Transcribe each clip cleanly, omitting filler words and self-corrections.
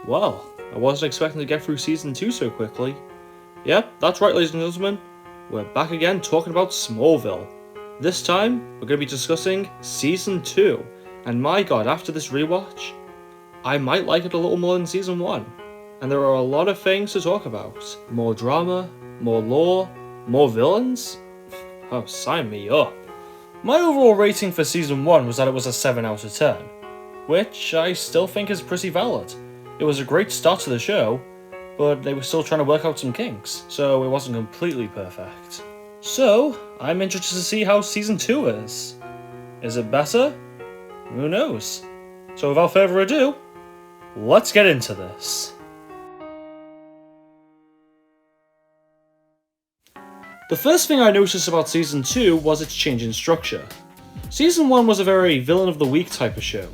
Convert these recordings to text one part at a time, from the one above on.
Well, I wasn't expecting to get through Season 2 so quickly. Yep, that's right, ladies and gentlemen. We're back again talking about Smallville. This time, we're going to be discussing Season 2. And my god, after this rewatch, I might like it a little more than Season 1. And there are a lot of things to talk about. More drama, more lore, more villains. Oh, sign me up. My overall rating for Season 1 was that it was a 7 out of 10, which I still think is pretty valid. It was a great start to the show, but they were still trying to work out some kinks, so it wasn't completely perfect. So, I'm interested to see how Season 2 is. Is it better? Who knows? So without further ado, let's get into this. The first thing I noticed about Season 2 was its change in structure. Season 1 was a very villain of the week type of show,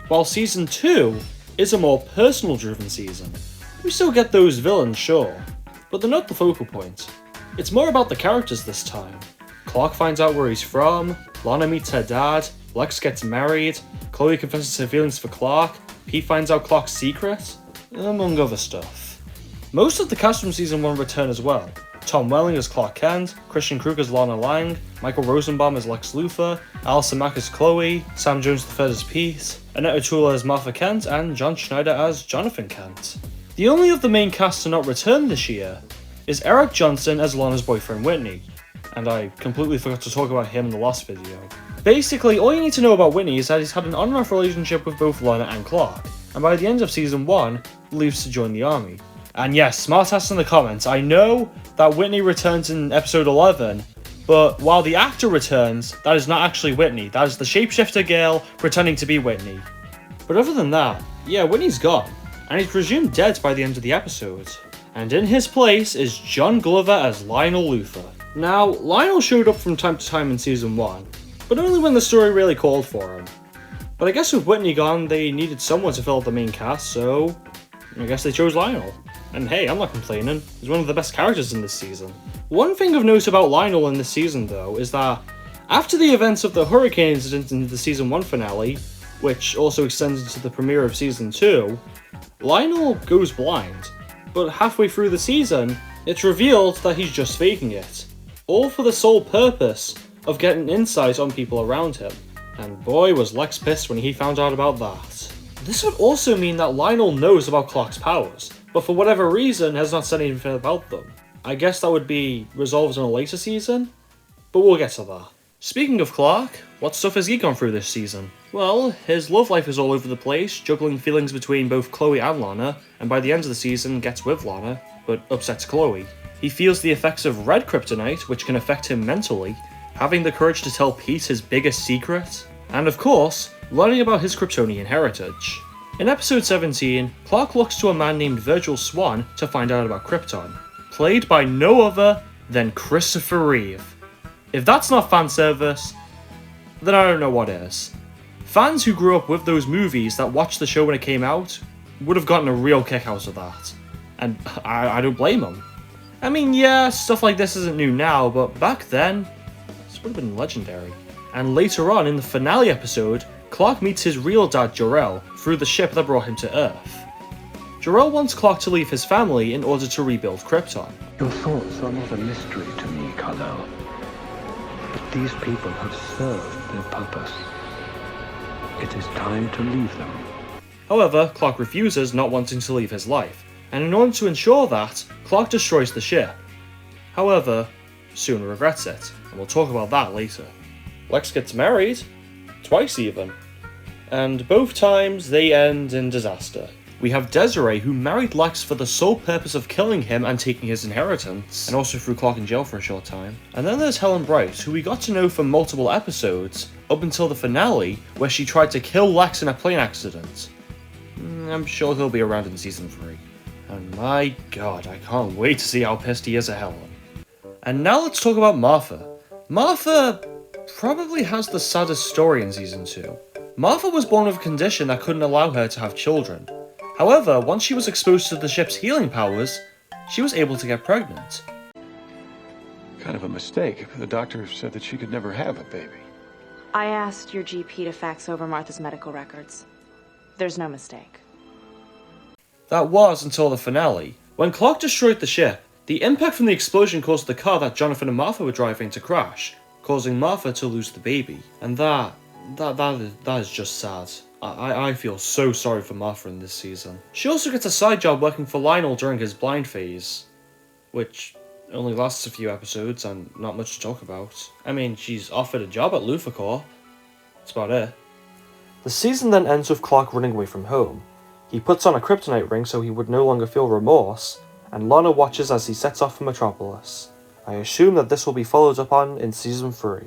while Season 2 is a more personal driven season. We still get those villains, sure, but they're not the focal point. It's more about the characters this time. Clark finds out where he's from, Lana meets her dad, Lex gets married, Chloe confesses her feelings for Clark, Pete finds out Clark's secret, among other stuff. Most of the cast from Season 1 return as well. Tom Welling as Clark Kent, Christian Krug as Lana Lang, Michael Rosenbaum as Lex Luthor, Alison Mack as Chloe, Sam Jones III as Pete, Annette O'Toole as Martha Kent, and John Schneider as Jonathan Kent. The only of the main cast to not return this year is Eric Johnson as Lana's boyfriend Whitney, and I completely forgot to talk about him in the last video. Basically, all you need to know about Whitney is that he's had an on and off relationship with both Lana and Clark, and by the end of Season 1, leaves to join the army. And yes, smartass in the comments, I know that Whitney returns in episode 11, but while the actor returns, that is not actually Whitney, that is the shapeshifter girl pretending to be Whitney. But other than that, yeah, Whitney's gone, and he's presumed dead by the end of the episode. And in his place is John Glover as Lionel Luthor. Now, Lionel showed up from time to time in Season 1, but only when the story really called for him. But I guess with Whitney gone, they needed someone to fill out the main cast, so I guess they chose Lionel. And hey, I'm not complaining, he's one of the best characters in this season. One thing of note about Lionel in this season though, is that after the events of the hurricane incident in the Season 1 finale, which also extends into the premiere of Season 2, Lionel goes blind, but halfway through the season, it's revealed that he's just faking it, all for the sole purpose of getting insight on people around him. And boy was Lex pissed when he found out about that. This would also mean that Lionel knows about Clark's powers, but for whatever reason has not said anything about them. I guess that would be resolved in a later season, but we'll get to that. Speaking of Clark, what stuff has he gone through this season? Well, his love life is all over the place, juggling feelings between both Chloe and Lana, and by the end of the season gets with Lana, but upsets Chloe. He feels the effects of red kryptonite, which can affect him mentally, having the courage to tell Pete his biggest secret, and of course, learning about his Kryptonian heritage. In episode 17, Clark looks to a man named Virgil Swan to find out about Krypton, played by no other than Christopher Reeve. If that's not fan service, then I don't know what is. Fans who grew up with those movies that watched the show when it came out would have gotten a real kick out of that, and I don't blame them. I mean, yeah, stuff like this isn't new now, but back then, this would have been legendary. And later on in the finale episode, Clark meets his real dad Jor-El through the ship that brought him to Earth. Jor-El wants Clark to leave his family in order to rebuild Krypton. Your thoughts are not a mystery to me, Kal-El. But these people have served their purpose. It is time to leave them. However, Clark refuses, not wanting to leave his life, and in order to ensure that, Clark destroys the ship. However, soon regrets it, and we'll talk about that later. Lex gets married, twice even, and both times they end in disaster. We have Desiree, who married Lex for the sole purpose of killing him and taking his inheritance, and also threw Clark in jail for a short time. And then there's Helen Bright, who we got to know from multiple episodes, up until the finale, where she tried to kill Lex in a plane accident. I'm sure he'll be around in Season 3. And my god, I can't wait to see how pissed he is at Helen. And now let's talk about Martha. Martha probably has the saddest story in Season 2. Martha was born with a condition that couldn't allow her to have children. However, once she was exposed to the ship's healing powers, she was able to get pregnant. Kind of a mistake. The doctor said that she could never have a baby. I asked your GP to fax over Martha's medical records. There's no mistake. That was until the finale. When Clark destroyed the ship, the impact from the explosion caused the car that Jonathan and Martha were driving to crash, causing Martha to lose the baby. And that is just sad. I feel so sorry for Martha in this season. She also gets a side job working for Lionel during his blind phase, which only lasts a few episodes and not much to talk about. I mean, she's offered a job at Luthor. That's about it. The season then ends with Clark running away from home. He puts on a kryptonite ring so he would no longer feel remorse, and Lana watches as he sets off for Metropolis. I assume that this will be followed up on in Season 3.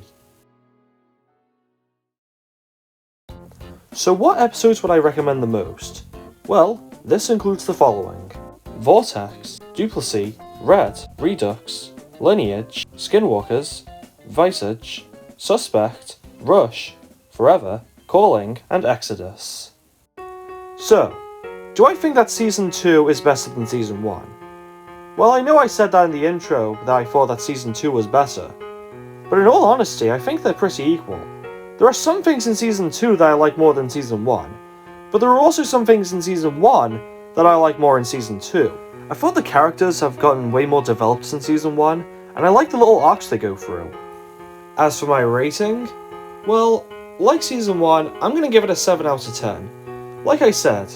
So what episodes would I recommend the most? Well, this includes the following: Vortex, Duplicy, Red, Redux, Lineage, Skinwalkers, Visage, Suspect, Rush, Forever, Calling, and Exodus. So, do I think that Season 2 is better than Season 1? Well, I know I said that in the intro that I thought that Season 2 was better, but in all honesty, I think they're pretty equal. There are some things in Season 2 that I like more than Season 1, but there are also some things in Season 1 that I like more in Season 2. I thought the characters have gotten way more developed since Season 1, and I like the little arcs they go through. As for my rating, well, like Season 1, I'm going to give it a 7 out of 10. Like I said,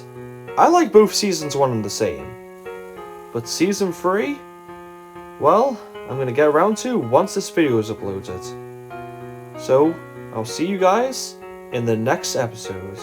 I like both Seasons 1 and the same. But Season 3? Well, I'm going to get around to once this video is uploaded. So, I'll see you guys in the next episode.